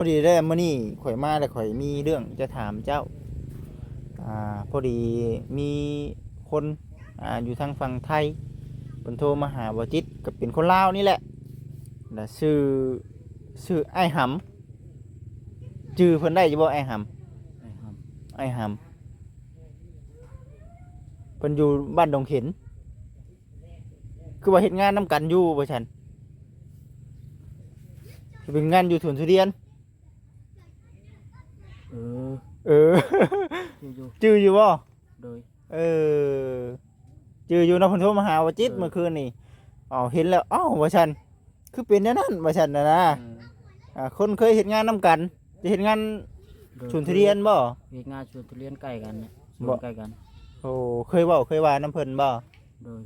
พอดีได้มื้อนี้ข่อยมาแล้วข่อยมีเรื่องจะถามเจ้าพอดีมีคนอยู่ทางฝั่งไทยเพิ่นโทรมาหาบ่จิตก็เป็นคนลาวนี่แหละแล้วชื่อไอ้หำชื่อเพิ่นได้อยู่บ่ไอ้หำไอ้หำเพิ่นอยู่บ้านดงเข็นคือว่าเฮ็ดงานนํกันอยู่บ่ซั่นเป็นงานอยู่สวนทุเรียนเออเออ อยู่ชื่ออยู่บ่โดยเออชื่ออยู่เนาะเพิ่นโทรมาหาว่าจิตเมื่อคืนนี่เห็นแล้วว่าซั่นคือเป็นแนวนั้นว่าซั่นนะคนเคยเฮ็ดงานนํกันจะเฮ็ดงานสวนทุเรียนบ่เฮ็ดงานสวนทุเรียนใกล้กันเนี่ยสวบ่นใกล้กันโอ้เคยว่าน้ำเพิ่นบ่โดย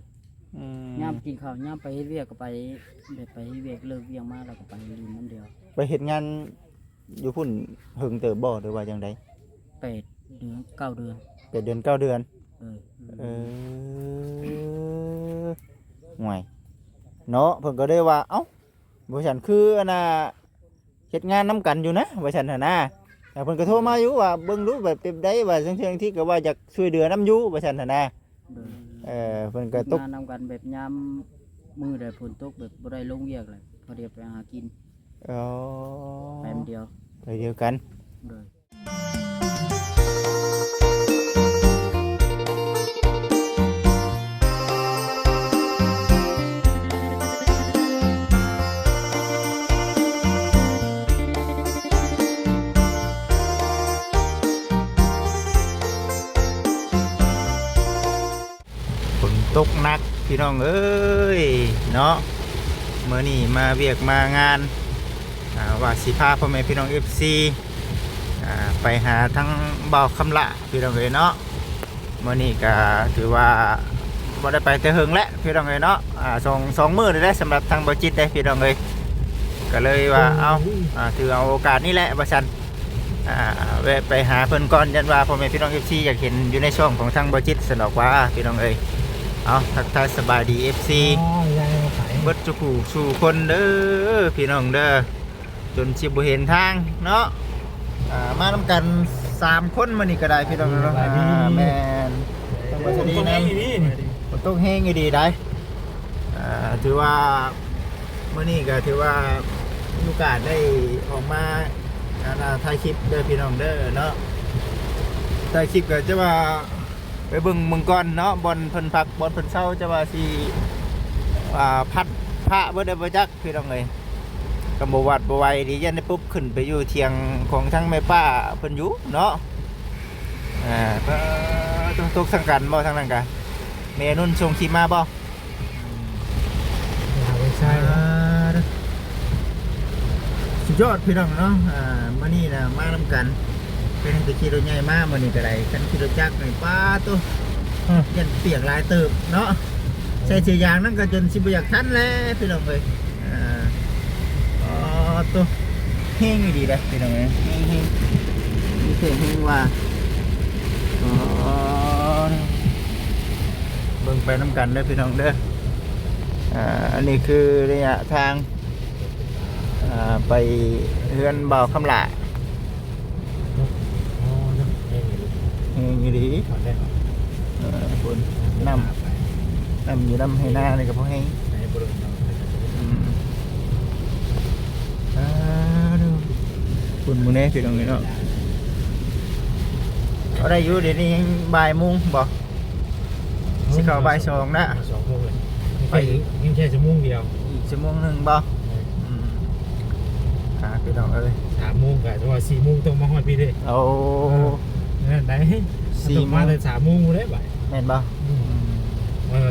ยามกินข้าวยามไปเฮ็ดเวียกก็ไปแบบไปเฮ็ดเวียกเลิกเวียกมาแล้วก็ไปลินน้ำเดียวไปเฮ็ดงานอยู่พุ่นหึงเติบบ่หรือว่าจังได๋8 เดือน 9 เดือน8 เดือน 9 เดือนเออห่วยเนาะเพิ่นก็ได้ว่าบ่ซั่นคือเฮ็ดงานนํกันอยู่นะว่าซั่นน่ะนะแต่เพิ่นก็โทรมาอยู่ว่าเบิ่งดูแบบเป็นไดว่าจังซี่ที่ก็ว่าอยากช่วยเหลือนำอยู่ว่าซั่นน่ะนะเพิ่นก็ตกงานนำกันแบบยามมื้อใดฝนตกแบบบ่ได้ลงเวียกเลยพอดีไปหากินไปมื้อเดียวไปเดียวกันโดยฝนตกหนักพี่น้องเอ้ยเนาะมื้อนี้มาเวียกมางานว่าสิพาพ่อแม่พี่น้อง FC ไปหาทั้งบ่าวคำละพี่น้องเอ้ยเนาะมื้อนี้ก็ถือว่าบ่ได้ไปแต่เฮิงแล้วพี่น้องเอ้ยเนาะสองมื้อได้สำหรับทางบ่จิตได้พี่น้องเอ้ยก็เลยว่าถือเอาโอกาสนี้แหละว่าซั่นแวะไปหาเพิ่นก่อนยันว่าพ่อแม่พี่น้อง FC อยากเห็นอยู่ในช่องของทางบ่จิตสนอกว่าพี่น้องเอ้ยทักทายสบายดี FC เบิดจุกูสู่คนเด้อพี่น้องเด้อจนสิบ่เห็นทางเนาะมานำกัน3คนมื้อนี้ก็ได้พี่น้องเนาะแม่นจังหวัดชลบุรีนะฝนตกแห้งอยู่ดีได้ถือว่ามื้อนี้ก็ถือว่ามีโอกาสได้ออกมาถ่ายคลิปเด้อพี่น้องเด้อเนาะถ่ายคลิปก็จะว่าไปเบิ่งเมืองก่อนเนาะบอนเพิ่นพักบอนเพิ่นเช้าจะว่าสิพัดพระบ่ได้บ่จักพี่น้องเอ้ยก็บ่วัดบ่ไหวดียันได้ปุ๊บขึ้นไปอยู่เถียงของทั้งแม่ป้าเพิ่นอยู่เนาะก็ต้องตกสังกันบ่ทางนั้นกะแม่นุ่นส่งคลิปมาบ่ใช่สุดยอดพี่น้องเนาะมื้อนี้น่ะมานำกันเป็นตะขี่รถใหญ่มามื้อนี้ก็ได้คันขี่รถจักรนี่ป้าตัวยันเปียกหลายเติบเนาะใส่เสื้อยางนั่นก็จนสิบ่อยากทันแล้วพี่น้องเอ้ยตัวแห้งอยู่ดีเลยพี่น้องเอ้ยแห้งมีเสียงแห้งว่าเบิ่งไปน้ำกันเด้อพี่น้องเด้ออันนี้คือระยะทางไปเฮือนบ่าวคำหละแห้งอยู่ดีคนน้ำอยู่น้ำให้หน้าเลยกับพวกแห้งคุณมึงเนี่ยพี่น้องนี่เนาะเอาได้อยู่เดี๋ยวนี้บ่ายโมงบอกสิเข้าบ่าย2นะ 2 โมงเลยไปยังแค่ชั่วโมงเดียวอีกชั่วโมงหนึ่งบอกพี่น้องเอ้ย3 โมงกับว่า4 โมงต้องมาฮอดพี่ดิเอาได้4 โมงแต่3 โมงได้บ่แม่นบ่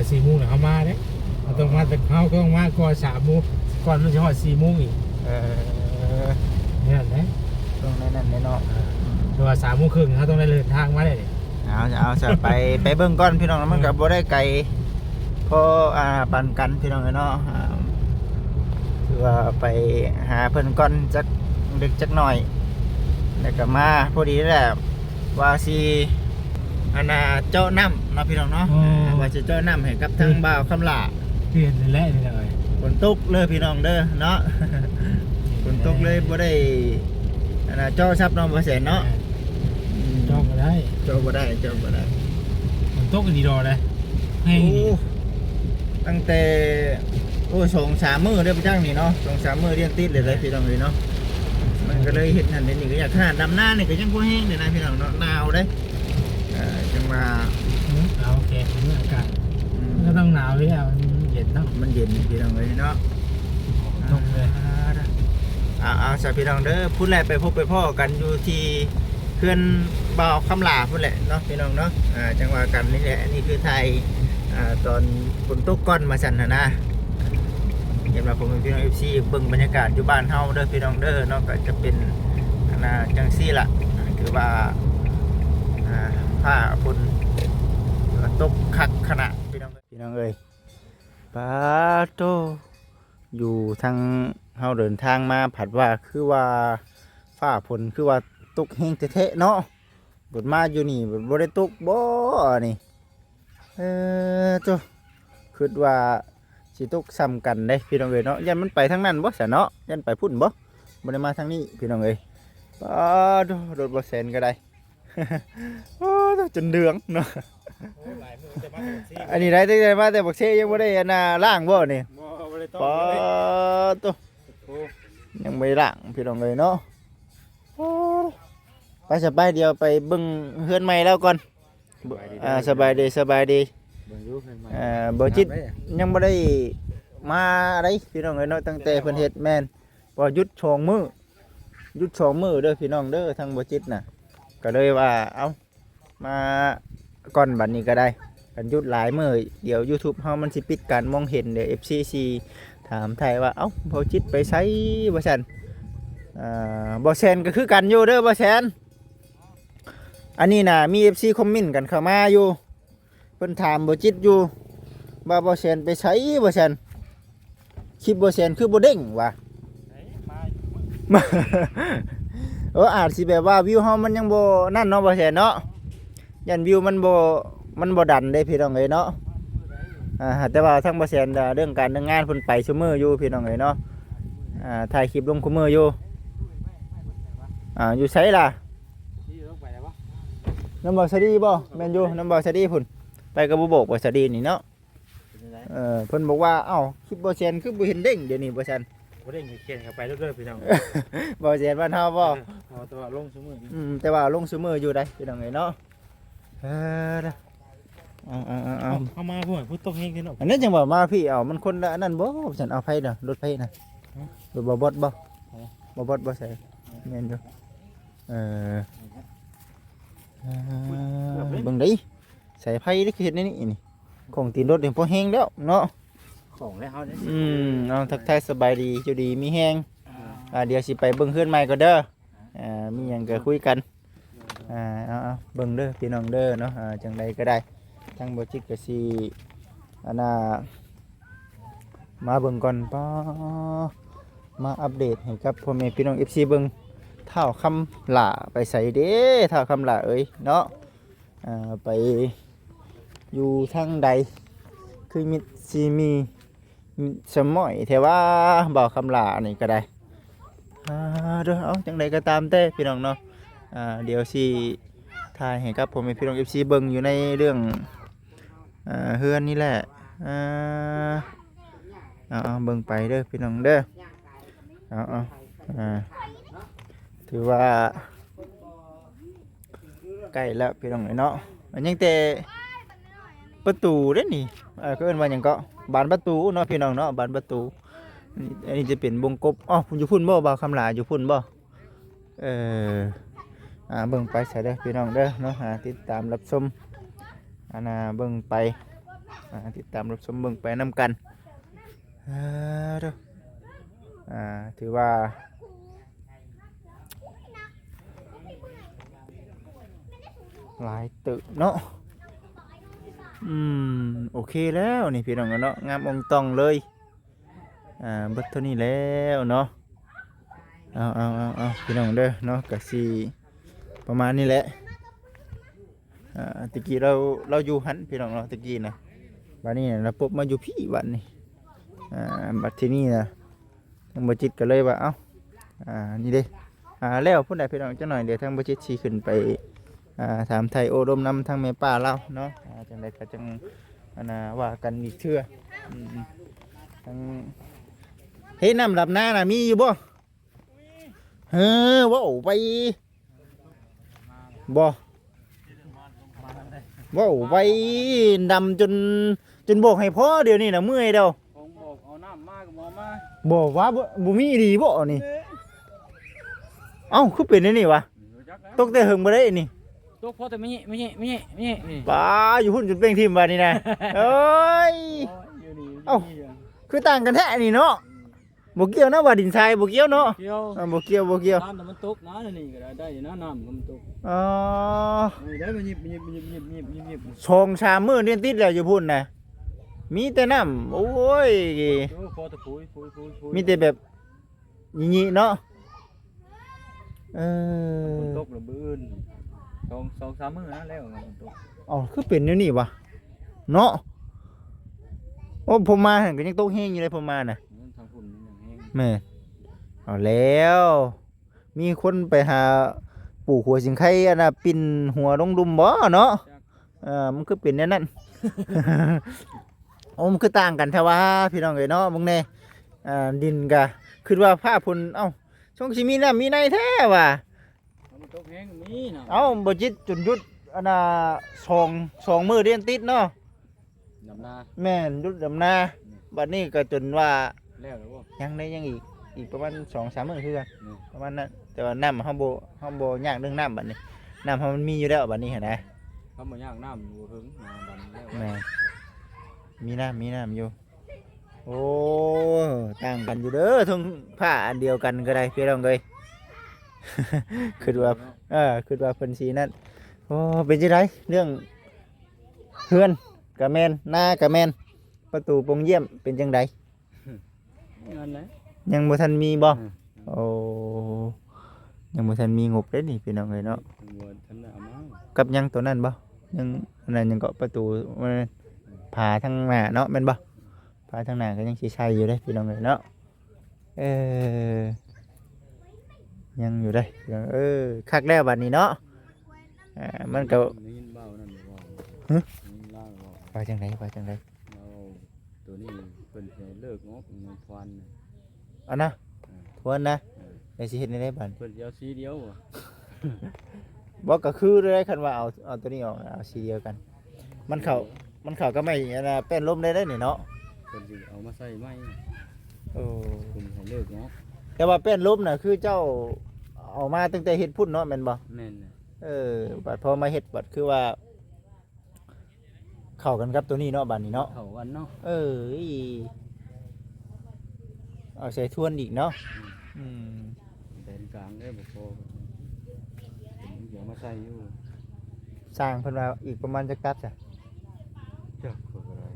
4 โมงเขามาเนี่ยต้องมาแต่เขาก็มาก่อน3 โมงก่อนมันจะฮอด4 โมงอีกเนี่ยไหนตรงนั้นเนาะตัว3 โมงครึ่งเขาต้องได้เดินทางมาได้เนี่ยเอาจะไปเบิ่งก่อนพี่น้องมันกับบ่ได้ไกลพอปันกันพี่น้องเนาะคือว่าไปหาเพิ่นก่อนจักดึกจักหน่อยแล้วก็มาพอดีแหละว่าสิเจาะน้ำเนาะพี่น้องเนาะว่าจะเจาะน้ำให้กับทางบ่าวคำหละเปลี่ยนเลยเลยฝนตกเลยพี่น้องเด้อเนาะฝนตกเลยบ่ได้ จอซับน้องบ่แสนเนาะ จองก็ได้ จอบ่ได้จอบ่ได้ ฝนตกก็ดีดอเลยให้ โอ้ตั้งแต่โอ้2-3 มื้อเด้อพี่จังนี่เนาะ2-3 มื้อเรียงติดเลยพี่น้องเอ้ยเนาะมันก็เลยเฮ็ดนั่นเฮ็ดนี่ก็อยากขนาดดำหน้านี่ก็ยังบ่แห้งเลยนะพี่น้องเนาะหนาวเด้จังว่า เอาโอเคเมื่ออากาศก็ต้องหนาวเลยอ่ะมันเย็นเนาะ มันเย็นพี่น้องเอ้ยเนาะ ตกเลย เอาสาพี่น้องเด้อพูดแหละไปพบไปพ่อกันอยู่ที่เพื่อนบ่าวคำลาพูดแหละเนาะพี่น้องเนาะจังหวะกันนี่แหละนี่คือไทยตอนฝนตกก้อนมาสั่นนะเห็นว่าผมเป็นพี่น้องเอฟซีเบิ่งบรรยากาศอยู่บ้านเฮาเด้อพี่น้องเด้อเนาะก็จะเป็นจังซี่ล่ะคือว่าผ้าฝนตกคักขณะพี่น้องเอ้ยปาโตอยู่ทางเฮาเดินทางมาผัดว่าคือว่าฟ้าฝนคือว่าตกแห้งแท้ๆเนาะบดมาอยู่นี่บ่ได้ตกบ่นี่จ้ะคิดว่าสิตกซ้ำกันเด้พี่น้องเอ้ยเนาะยันมันไปทางนั้นบ่ซะเนาะยันไปพุ่นบ่ได้มาทางนี้พี่น้องเอ้ยป้าดรถบ่แสนก็ได้ โอ้จนเดืองเนาะอันนี้ได้มาแต่บักเซยังบ่ได้ล่างบ่นี่ป้าตัวยังไม่ล่างพี่น้องเลยเนาะไปสบายเดียวไปเบิ่งเฮือนใหม่แล้วก่อนสบายดีบ่จิตยังบ่ได้มาอะไรพี่น้องเลยเนาะตั้งแต่เพิ่นเฮ็ดแม่นบ่หยุด2 มื้อหยุด2 มื้อเด้อพี่น้องเด้อทางบ่จิตน่ะก็เลยว่าเอ้ามาก่อนบัดนี้ก็ได้กันหยุดหลายมื้อเดี๋ยว YouTube เฮามันสิปิดการมองเห็นเดี๋ยว FCC ถามไทยว่าเอ้าบ่จิตไปไสบ่ซั่นบ่แซนก็คือกันอยู่เด้อบ่แซนอันนี้น่ะมี FC คอมเมนต์กันเข้ามาอยู่เพิ่นถามบ่จิตอยู่ว่าบ่แซนไปไสบ่แซนคลิปบ่แซนคือบ่เด้งว่ะ อาจสิแบบว่าวิวเฮามันยังบ่นั่นเนาะบ่แซนเนาะยันวิวมันบ่ดันได้พี่น้องเอ้ยเนาะแต่ว่าทั้งบ่แซนเรื่องการเรื่องงานเพิ่นไปซุมื้ออยู่พี่น้องเอ้ยเนาะถ่ายคลิปลงคุมื้ออยู่อยู่ไสล่ะน้ำบ่สดีบ่แม่นอยู่น้ำบ่สดีพุ่นไปกับบ่บอกบ่สดีนี่เนาะเพิ่นบอกว่าเอ้าคลิปบ่แซนคือบ่เห็นเด้งเดี๋ยวนี้บ่แซน บ่ได้เขียนเข้าไปเรื่อยๆพี่น้อง บ่แซนบ้านเฮาบ่ แต่ว่าลงซุมื้อ แต่ว่าลงซุมื้ออยู่ได้พี่น้องเอ้ยเนาะเอามาพูดตกเฮงกันเนาะ อันนี้จังว่ามาพี่เอามันคนละอันนั้นบ่ฉันเอาไผน่ะรถไผน่ะรถบ่บดบ่บ่ใส่แม่นอยู่เบิ่งดิใส่ไผนี่คือเฮ็ดในนี่ของตีนรถนี่พอแห้งแล้วเนาะ ของแล้วเฮาเนี่ย เอาทักทายสบายดีอยู่ดีมีแห้งเดี๋ยวสิไปเบิ่งเฮือนใหม่ก็เด้อมีหยังก็คุยกันเอาเบิ่งเด้อพี่น้องเด้อเนาะจังใดก็ได้ทั้งบ่จิตก็สิมาเบิ่งก่อนป้อมาอัปเดตให้กับพ่อแม่พี่น้อง FC เบิ่งเท่าคำหล่าไปใส่เด้เท่าคำหล่าเอ้ยเนาะไปอยู่ทางใดคือมีสมอยแต่ว่าบ่าวคำหล่านี่ก็ได้เด้อเอาจังใดก็ตามแต่พี่น้องเนาะเดี๋ยวสิถ่ายให้กับพ่อแม่พี่น้อง FC เบิ่งอยู่ในเรื่องเฮือนนี่แหละเบิ่งไปเด้อพี่น้องเด้อถือว่าใกล้แล้วพี่น้องเนาะมันยังแต่ประตูเด้นี่ก็เอิ้นว่าหยังก็บานประตูเนาะพี่น้องเนาะบานประตูอันนี้จะเป็นวงกบอยู่พุ่นบ่บ่าวคำหลาอยู่พุ่นบ่เบิ่งไปใส่เด้อพี่น้องเด้อเนาะติดตามรับชมเบิ่งไปติดตามรับชมเบิ่งไปนำกันเด้อถือว่าหลายตึกเนาะโอเคแล้วนี่พี่น้องเนาะงามองตองเลยเบิดเท่านี้แล้วเนาะเอาพี่น้องเด้อเนาะก็สิประมาณนี้แหละตะกี้เราอยู่หันพี่น้องเนาะตะกี้นะบัดนี้เราปุ๊บมาอยู่พี่บัดนี้บัดที่นี่นะทางบ่จิตก็เลยว่านี่เด้ แล้วพุ่นใดพี่น้องจังหน่อยเดี๋ยวทางบ่จิตสิขึ้นไปถามไทยโอรมนำทางแม่ป้าเราเนาะจังได๋ก็จังว่ากันอีกเทื่อทางเฮ้ยน้ำดับหน้าน่ะมีอยู่บ่ว้าวไปบ่ว้าวไปดำจนบอกให้พ่อเดี๋ยวนี้น่ะเมื่อยเด้อ ผมบอกเอาน้ำมาก็บ่มา บ่ว่าบ่มีดีบ่นี่เอ้าคือเป็นอันนี่วะตกแต่หึงบ่ได้นี่ ตกพอแต่ไม่นี่ ป้าอยู่หุ่นจนเป้งทิ่มบาดนี่นะเอ้ย เอ้า คือต่างกันแท้นี่เนาะบ่เกี่ยวนะว่าดินทรายบ่เกี่ยวเนาะ เกี่ยว บ่เกี่ยวบ่เกี่ยว น้ำแต่มันตกนะนี่ก็ได้อยู่นะน้ำมันตก อ๋อ ได้มันหยิบ ชงชามมื้อนี่ติดแล้วอยู่พุ่นน่ะมีแต่น้ำโอ้ย พอแต่ปุ๋ย มีแต่แบบኚๆเนาะเออ ตกระเบื้น2-3 มื้อนะแล้วมันตก อ๋อคือเป็นแนวนี้วะเนาะโอ้ผมมาหั่นก็ยังตกแห้งอยู่เลยผมมาน่ะ ทางฝุ่นอย่างแห้ง แม่เอาแล้ว มีคนไปหาปู่หัวสิงไข่อันน่ะปิ่นหัวลงดุมบ่เนาะมันคือเป็นแนวนั้น โอ้มันคือต่างกันแท้ว่าพี่น้องเอ้ยเนาะมึงแน่ดินก็คิดว่าผ้าพุ่นเอ้าช่วงสิมีน้ำมีในแท้ว่ะ มันตกแห้งมีนะ เอ้าบ่จิตจนหยุดอันน่ะสองมื้อเรียนติดเนาะ ดำนา แม่นหยุดดำนาบัดนี้ก็จนว่า แล้วหรือเปล่า ยังได้ยังอีกประมาณ 2-3 มื้อคือกัน นี่ ประมาณนั้นแต่ว่าน้ำเฮาบ่ยากเรื่องน้ำบัดนี้น้ำเฮามันมีอยู่แล้วบัดนี้หั่นนะ เขาบ่ย่างน้ำบ่ถึงน้ำดำแล้ว แม่มีน้ำอยู่โอ้ต่างกันอยู่เด้อทั้งผ้าอันเดียวกันก็ได้พี่น้องเอ้ย คิดว่าคิดว่าเพิ่นสินั่นโอ้เป็นจังไดเรื่องเฮือนก็แม่นหน้าก็แม่นประตูปงเยี่ยมเป็นจังได นั่นแหละ ยังบ่ทันมีบ่ อืม โอ้ยังบ่ทันมีงบเด้นี่พี่น้องเอ้ยเนาะ บ่ทันได้เอามา กับยังตัวนั้นบ่ยังอันนั้นยังเกาะประตูมันผาทางหน้าเนาะแม่นบ่ผาทางหน้าก็ยังสิใช้อยู่เด้พี่น้องเอ้ยเนาะยังอยู่ได้คักแล้วบัดนี้เนาะมันก็ ได้ยินเบานั่นบ่ ฮะ ได้ยินเล่าบ่ ว่าจังไดเราตัวนี้เพิ่นสิเลิกงอกมันควันน่ะ อันนะทวนนะได้สิเฮ็ดได้บัด เพิ่นสิเอาสีเดียวอะ บ่ก็คือได้คันว่าเอาตัวนี้ออกเอาสีเดียวกัน มันเข้าก็ไม่อันน่ะแป้นลมได้นี่เนาะ เพิ่นสิเอามาใส่ไม้ โอ้ เพิ่นให้เลิกงอก แต่ว่าแป้นลมน่ะคือเจ้าเอามาตั้งแต่เฮ็ดพุ่นเนาะแม่นบ่ แม่นน่ะ บัดพอมาเฮ็ดบัดคือว่า เข้ากันกับตัวนี้เนาะบัดนี้เนาะ เข้ากันเนาะ เอาใส่ทวนอีกเนาะอืม แดนกลางได้บ่พอเพิ่นสิเอามาใส่อยู่ สร้างเพิ่นว่าอีกประมาณจักตับจ้ะ จักก็ได้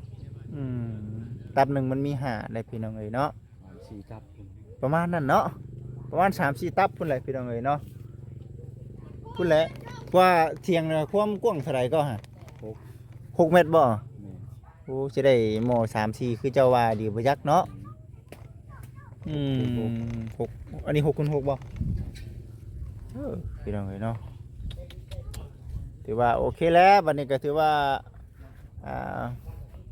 ตับหนึงมันมี5ได้พี่น้องเอ้ยเนาะ 4ตับพุ่น ประมาณนั้นเนาะประมาณ 3-4 ตับพุ่นแหละพี่น้องเอ้ยเนาะพุ่นแหละว่าเทียงน่ะความกว้างเท่าไหร่ก็ฮะ6 เมตรบ่ แม่น โอ้สิได้หม้อ3-4คือเจ้าว่าดีบ่ยักเนาะ6อันนี้6คูณ6บ่พี่น้องเอ้ยเนาะถือว่าโอเคแล้วบัดนี้ก็ถือว่า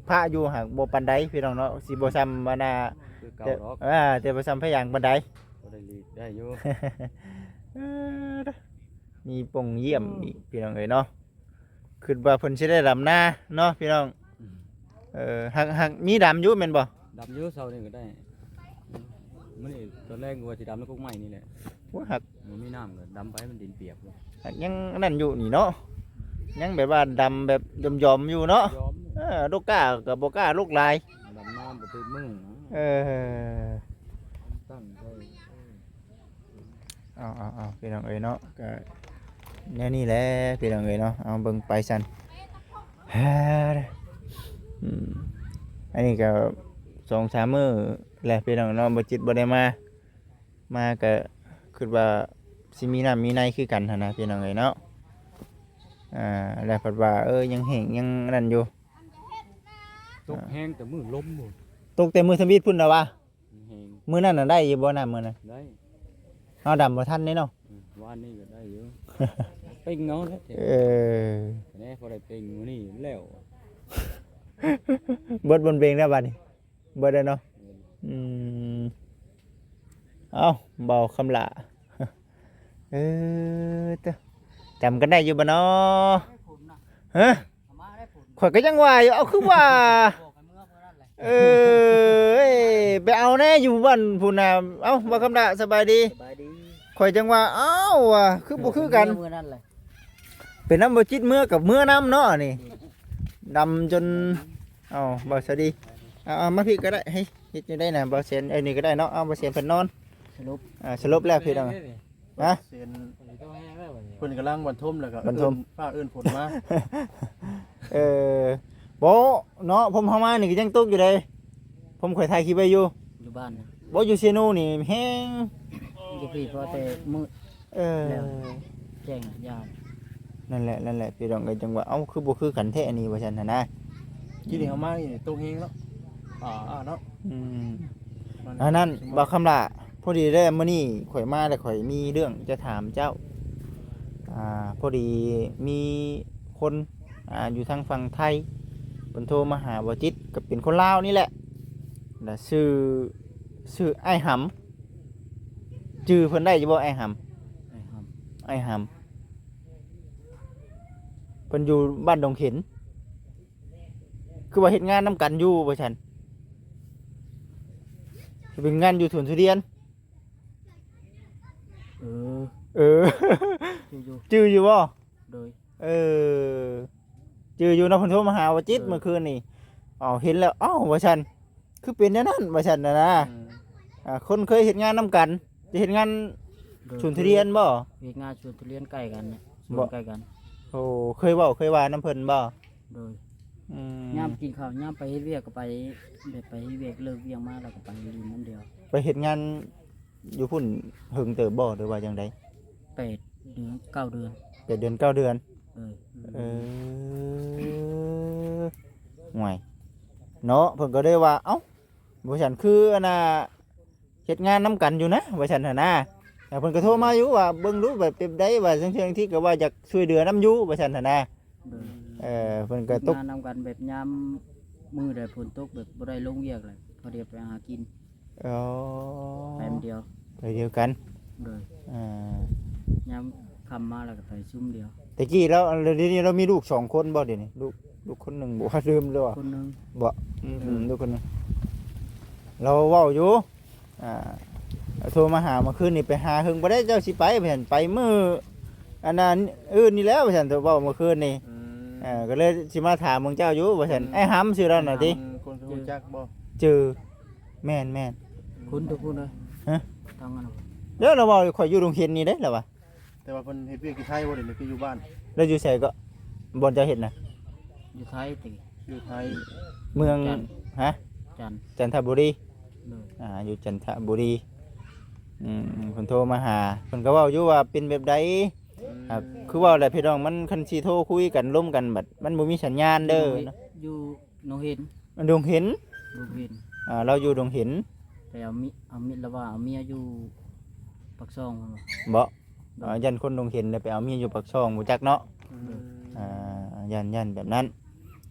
พระอยู่หากบ่ปานใดพี่น้องเนาะสิบ่ซ้ำว่าน่ะ คือเก่าดอก แต่บ่ซ้ำพะยางปานใด บ่ได้ลีดได้อยู่ มีปงเยี่ยมอีกพี่น้องเอ้ยเนาะคิดว่าเพิ่นสิได้ดำนาเนาะพี่น้องหักมีดำอยู่แม่นบ่ ดำอยู่เซานี่ก็ได้มื้อนี้ตอนแรกว่าสิดำแล้วกุ๊กไม้นี่แหละ ว่าหัก มันมีน้ำก็ดำไปมันดินเปียกเลย ยังนั่นอยู่นี่เนาะยังแบบว่าดำแบบยอมๆอยู่เนาะ ยอม ลูกกากับบ่กล้าลูกลาย ดำน้ำบ่ตื่นมือนะ เออ ตั้งไว้ เอาพี่น้องเอ้ยเนาะก็แนวนี้แหละพี่น้องเอ้ยเนาะเอาเบิ่งไปซั่นอันนี้ก็2-3 มื้อแหละพี่น้องเนาะบ่จิตบ่ได้มาก็คิดว่าสิมีน้ำมีในคือกันหั่นนะพี่น้องเอ้ยเนาะแล้วเพิ่นว่ายังแห้งยังนั่นอยู่ ตกแห้งแต่มือล้มหมด ตกแต่มื้อทำบิดพุ่นน่ะว่า แห้ง มื้อนั้นน่ะได้อยู่บ่น้ำมื้อนั้น ได้ เฮาดำบ่ทันเด้เนาะ อืม วันนี้ก็ได้อยู่ ปิ้งเงาแล้ว แน่พอได้ปิ้งมื้อนี้แล้ว เบิดบนเบงได้บัดนี้เบิดได้เนาะเอ้าเบาคำละเต้อจำกันได้อยู่บ่เนาะฮะข่อยก็ยังว่าอยู่เอาคือว่าไปเอาแน่อยู่บ้านพุ่นน่ะเอ้าบ่คำละสบายดี สบายดี ข่อยจังว่าเอ้าว่ะคือบ่คือกัน มื้อนั้นเลย เป็นน้ำบ่จิตเมื่อกับเมื่อน้ำเนาะนี่ดำจนเอาบ่สวัสดีเอามาพี่ก็ได้ให้เฮ็ดจังได้น่ะบ่เสียนไอ้นี่ก็ได้เนาะเอาบ่เสียนเพิ่นนอน สรุป สรุปแล้วพี่น้องฮะ เสียนเพิ่นกำลังบรรทมแล้วก็ บรรทม ฟ้าเอิ้นฝนมา บ่เนาะผมเฮามานี่ก็ยังตกอยู่เลยผมข่อยถ่ายคลิปไว้อยู่ อยู่บ้านนะ บ่อยู่เซโนนี่แฮง อยู่พี่เพราะแต่มืด แล้ว แจ้งยาม นั่นแหละพี่น้องก็จังว่าเอ้าคือบ่คือกันแท้อันนี้ว่าซั่นน่ะนะ กินนี่เฮามานี่ตกเฮงแล้วเนาะ อันนั้นบ่คำล่ะพอดีได้มื้อนี้ข่อยมาแล้วข่อยมีเรื่องจะถามเจ้าพอดีมีคนอยู่ทางฝั่งไทยเพิ่นโทรมาหาบ่จิตก็เป็นคนลาวนี่แหละแล้วชื่อไอ้หำชื่อเพิ่นได้อยู่บ่ไอ้หำ ไอ้ห เพิ่นอยู่บ้านดงเข็นคือว่าเฮ็ดงานนํกันอยู่ว่าซั่นเป็นงานอยู่สวนทุเรียน ำ เออ อยู่ ชื่ออยู่บ่ โดย จืออยู่นะเพิ่นโทรมาหาว่าจิตเมื่อคืนนี่เห็นแล้วว่าซั่นคือเป็นแนวนั้นว่าซั่นนะคนเคยเฮ็ดงานนํกันจะเฮ็ดงาน โดย สวนทุเรียนบ่ เฮ็ดงานสวนทุเรียนใกล้กันเนี่ยสว บ่ นใกล้กัน โอ้เคยว่าน้ำเพิ่นบ่ โดย อืม ยามกินข้าวยามไปเฮ็ดเวียกก็ไปแบบไปเฮ็ดเวียกเลิกเวียงมาแล้วก็ไปลินน้ำเดียว ไปเฮ็ดงานอยู่พุ่นหึงเติบบ่หรือว่าจังได๋ 8 เดือน 9 เดือน 8 เดือน 9 เดือน เออ ห่วยเนาะเพิ่นก็ได้ว่าบ่ซั่นคืออันน่ะเฮ็ดงานนํกันอยู่นะว่าซั่นน่ะนะแต่เพิ่นก็โทรมาอยู่ว่าเบิ่งรูปแบบเป็นได้ว่าจังๆที่ก็ว่าอยากช่วยเหลือนำอยู่ว่าซั่นน่ะนะ โดย เพิ่นก็ตก งานนำกันแบบยามมื้อใดฝนตกแบบบ่ได้ลงเวียกเลยพอดีไปหากิน อ๋อ ไปมื้อเดียว ไปเดียวกัน โดย อ่าย ามค่ำมาแล้วก็ไปซุ่มเดียว ตะกี้แล้วเดี๋ยวนี้เรามีลูก2คนบ่เดี๋ยวนี้ลูกคนหนึงบ่ว่าลืมแล้ว คนหนึง บ่ลูกคนหนึงเราเว้าอยู่โทรมาหาเมื่อคืนนี่ไปหาหึงบ่ได้เจ้าสิไปเพิ่นไปมื้ออันนั้นอื่นนี่แล้วว่าซั่นตัวเว้าเมื่อคืนนี่ก็เลยสิมาถามมึงเจ้าอยู่ว่าซั่นไอ้หำชื่อเราน่ะติ คนรู้จักบ่ จือแม่น คุณทุกคนเลย ฮะ ทางนั้น เด้อเราเว้าข่อยอยู่โรงเรียนนี่เด้แล้วว่ะ แต่ว่าเพิ่นเฮ็ดเวียกที่ไทยบ่ได้นี่คืออยู่บ้าน แล้วอยู่ไสก็บ่จะเฮ็ดน่ะ อยู่ไทยติ อยู่ไทย เมือง จันทร์ ฮะ จันทร์ จันทบุรี เลย อยู่จันทบุรีเพิ่นโทรมาหาเพิ่นก็เว้าอยู่ว่าเป็นแบบใดคือเว้าแหละพี่น้องมันคันสิโทรคุยกันร่วมกันบัดมันบ่มีสัญญาณเด้อเนาะ อยู่หนองเห็น มันดงเห็น หนองเห็น เราอยู่ดงเห็น แต่เอามิแล้วว่าเอาเมียอยู่ปักซองมันว่า บ่ยันคนดงเห็นแล้วไปเอาเมียอยู่ปากช่องบ่จักเนาะยันแบบนั้น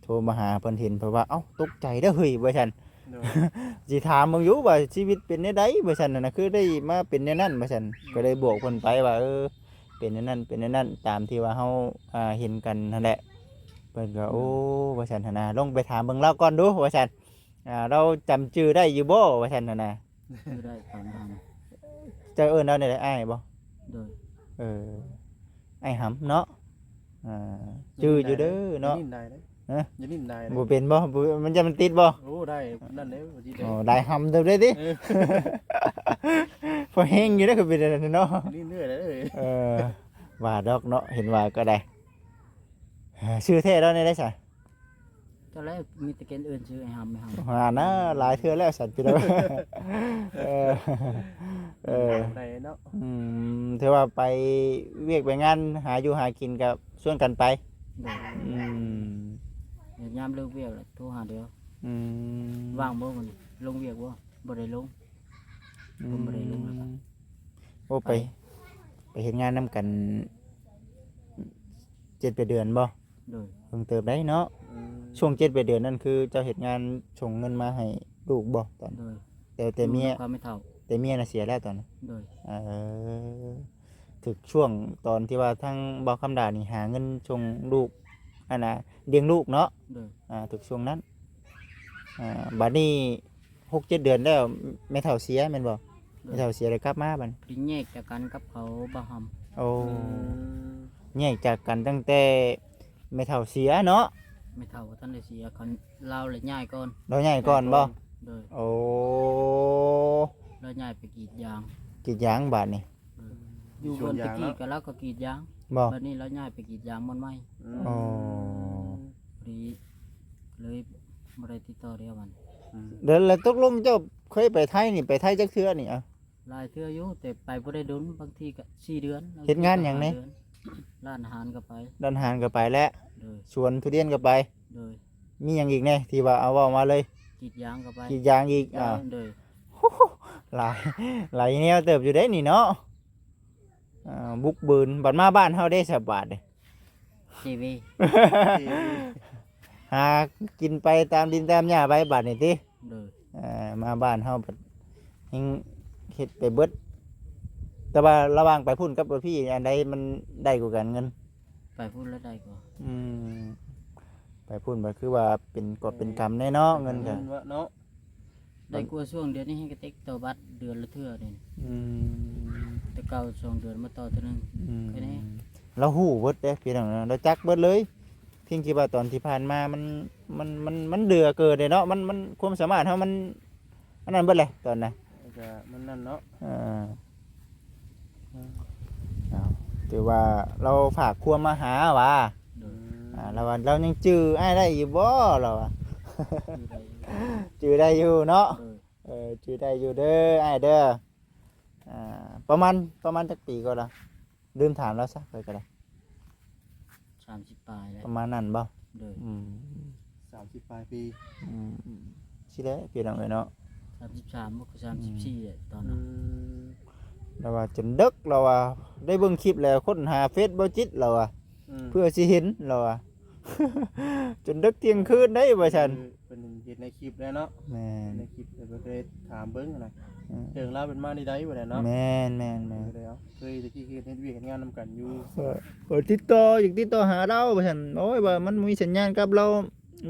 โทรมาหาเพิ่นเห็นเพราะว่าตกใจเด้อเฮ้ยว่าซั่น โดย สิถามมึงอยู่ว่าชีวิตเป็นแนวใดว่าซั่นน่ะนะคือได้มาเป็นแนวนั้นว่าซั่นก็เลยบอกเพิ่นไปว่าเป็นแนวนั้นตามที่ว่าเฮาเห็นกันนั่นแหละเพิ่นก็โอ้ว่าซั่นหั่นน่ะลองไปถามเบิ่งเราก่อนดูว่าซั่นเราจำชื่อได้อยู่บ่ว่าซั่นน่ะนะ อยู่ได้ตามทาง เจ้าเอิ้นเราได้อ้ายบ่ โดย ไอ้หำเนาะชื่ออยู่เด้อเนาะ อย่นิ่มได้เด้ ฮะ อย่านิ่มได้เด้ บ่เป็นบ่มันจะมันติดบ่ โอ้ได้นั่นเด้บ่ดีเด้ ได้หำเด้อเด้ติ พอแห้งอยู่เด้อคือเป็นอันนั้นเนาะ อย่านิ่มเรื่อยเลย ว่าดอกเนาะเห็นว่าก็ได้ชื่อแท้แล้วได้ซะ ตอนแรกมีแตะเกนอื่นชื่อไอ้หำไม่หำ หานะหลายเทื่อแล้วสัตว์พี่น้องได้เนาะ ถือว่าไปเวียกไปงานหาอยู่หากินกับส่วนกันไป โดยเดี๋ยวยามเลิกเวียกเลยโทรหาเดียวว่างบ่มันลงเวียกบ่ได้ลง ผมบ่ได้ลงแล้วครับ โอ้ไป ไปเฮ็ดงานนํกัน7-8เดือนบ่ โดย เพิ่งเติบได้เนาะ อืม ช่วง7-8เดือนนั่นคือเจ้าเฮ็ดงานส่งเงินมาให้ลูกบ่ตอน โดย แต่เมีย ก็ไม่เท่า แต่เมียน่ะเสียแล้วตอนนั้น โดย ถึกช่วงตอนที่ว่าทั้งบ่คำดานี่หาเงินส่งลูกอันน่ะเลี้ยงลูกเนาะ โดย ถึกช่วงนั้นบัดนี้6-7 เดือนแล้วแม่เฒ่าเสียแม่นบ่แม่เฒ่าเสียแล้วกลับมาบัดนี้ ปริแยกจากกันกับเขาบ่หำ โอ้ อืม แยกจากกันตั้งแต่แม่เฒ่าเสียเนาะ ไม่เท่าท่านได้เสียเขาเราเลยย้ายก่อน เราใหญ่ก่อนบ่ โดย โอ้ เราย้ายไปกรีดยาง กรีดยางบาดนี่ อยู่บนตะกี้ก็แล้วก็กรีดยาง บ่ บัดนี้เราย้ายไปกรีดยางมันไม่ โอ้ พอดีเลยบ่ได้ติดต่อเดียวมัน เดี๋ยวแล้วตกลงเจ้าเคยไปไทยนี่ไปไทยจักเทื่อนี่อ่ะ หลายเทื่ออยู่แต่ไปบ่ได้ดุนบางทีก็4เดือน เฮ็ดงานหยังนี่ 5เดือร้านอาหารก็ไป ดันหานก็ไปแล้ว โดย สวนทุเรียนก็ไป โดย มีหยังอีกแน่ที่ว่าเอาเว้ามาเลย กรีดยางก็ไป กรีดยางอีกโดย หลายหลายแนวเติบอยู่ได้นี่เนาะบุกบืนบัดมาบ้านเฮาได้สบายเด้ ทีวี หากินไปตามดินตามหญ้าไปบัดนี่ติ โดย มาบ้านเฮาบัดยังเฮ็ดไปเบิดแต่ว่าระหว่างไปพุ่นกับพี่อันใดมันได้กว่ากันเงิน ไปพูดแล้วได้ก็ ไปพุ่นบัดคือว่าเป็นกฎเป็นกรรมแน่เนาะเงินก็ เนาะ ได้กลัวช่วงเดือนนี้ให้กระติกต่อบัตรเดือนละเทื่อนี่ อืม แต่เก่า2เดือนมาต่อเทื่อนึง อืม แค่นี้ เราหู้เบิดเด้พี่น้องนะเราจักเบิดเลยเพียงที่ว่าตอนที่ผ่านมามันเดือเกินเลยเนาะมันความสามารถเฮามันอันนั้นเบิดเลยตอนน่ะ ก็มันนั่นเนาะ เอาถือว่าเราฝากความมาหาว่า โดย เราว่าเรายังจื้ออ้ายได้อยู่บ่เราอะ อยู่ได้ จื้อได้อยู่เนาะ โดย จื้อได้อยู่เด้ออ้ายเด้อประมาณจักปีก็ละลืมถามแล้วซะไปก็ได้ 30ปลายแล้ว ประมาณนั้นบ่ โดย 30ปลายปี สิแหละพี่น้องเอ้ยเนาะ 33บ่ก็34อะตอนนั้น เราว่าจนดึกเราว่าได้เบิ่งคลิปแล้วค้นหาเฟซบ่จิตเราว่าเพื่อสิเห็นเราว่า จนดึกเที่ยงคืนได้ว่าซั่น เป็นเห็นในคลิปแล้วเนาะ แม่น ในคลิปแต่ก็เคยถามเบิ้งนะเรื่องราวเป็นมาในใดบ่ได้เนาะ แม่น แล้วเคยตะกี้คือเฮ็ดเวียกเฮ็ดงานนำกันอยู่ ติดต่ออยากติดต่อหาเราว่าซั่นโอ้ยว่ามันมีสัญญาณกับเรา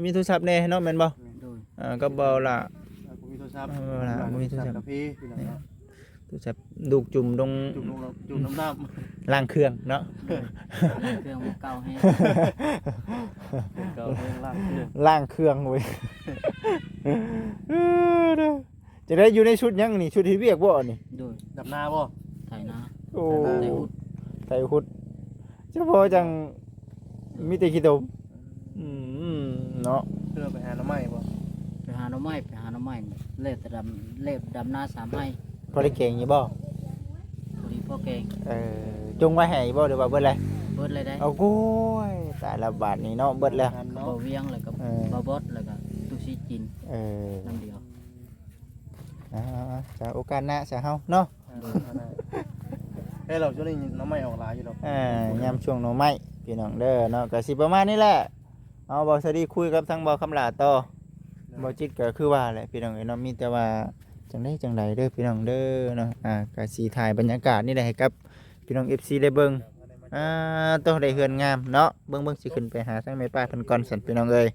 มีโทรศัพท์แน่เนาะแม่นบ่ โดย ก็บ่ล่ะ บ่มีโทรศัพท์ บ่มีโทรศัพท์ กาแฟพี่น้องเนาะ โทรศัพท์ดูกจุ่มลง จุ่มน้ำน้ำ ล้างเครื่องเนาะ เครื่องมันเก่าให้ เก่าเรื่องล่างเครื่อง ล้างเครื่องเว้ย จะได้อยู่ในชุดหยังนี่ชุดที่เวียกบ่นี่ โดย ดับหน้าบ่ ไถนา โอ้ ได้อุด ไทยหุดเฉพาะจังมีแต่ขี้ตมเนาะ เพื่อไปหาหน่อไม้บ่ ไปหาหน่อไม้เล็บดำนา3ให้ พอได้เก่งอยู่บ่ พอดีพ่อแกง จงไว้ให้บ่หรือว่าเบิดเลย เบิดเลยได้ เอาโอ้ยตายละบาทนี่เนาะเบิดแล้ว งาน บ่ เนาะ เวียงแล้วก็บ่บดแล้วก็ตุสิจินน้ำเดียว จะโอกาสหน้าจะเฮาเนาะ เฮ้ยเราช่วงนี้หน่อไม้ออกหลายอยู่ดอก ยามช่วงหน่อไม้พี่น้องเด้อเนาะก็สิประมาณนี้แหละเอาบ่สวัสดีคุยกับทางบ่คำลาต่อบ่จิตก็คือว่าแหละพี่น้องเอ้ยเนาะมีแต่ว่าจังไดเด้อพี่น้องเด้อเนาะก็สิถ่ายบรรยากาศนี่แหละให้กับพี่น้อง FC ได้เบิ่งต้องได้เฮือนงามเนาะเบิ่งสิขึ้นไปหาทางแม่ป้าเพิ่นก่อนสั่นพี่น้องเอ้ย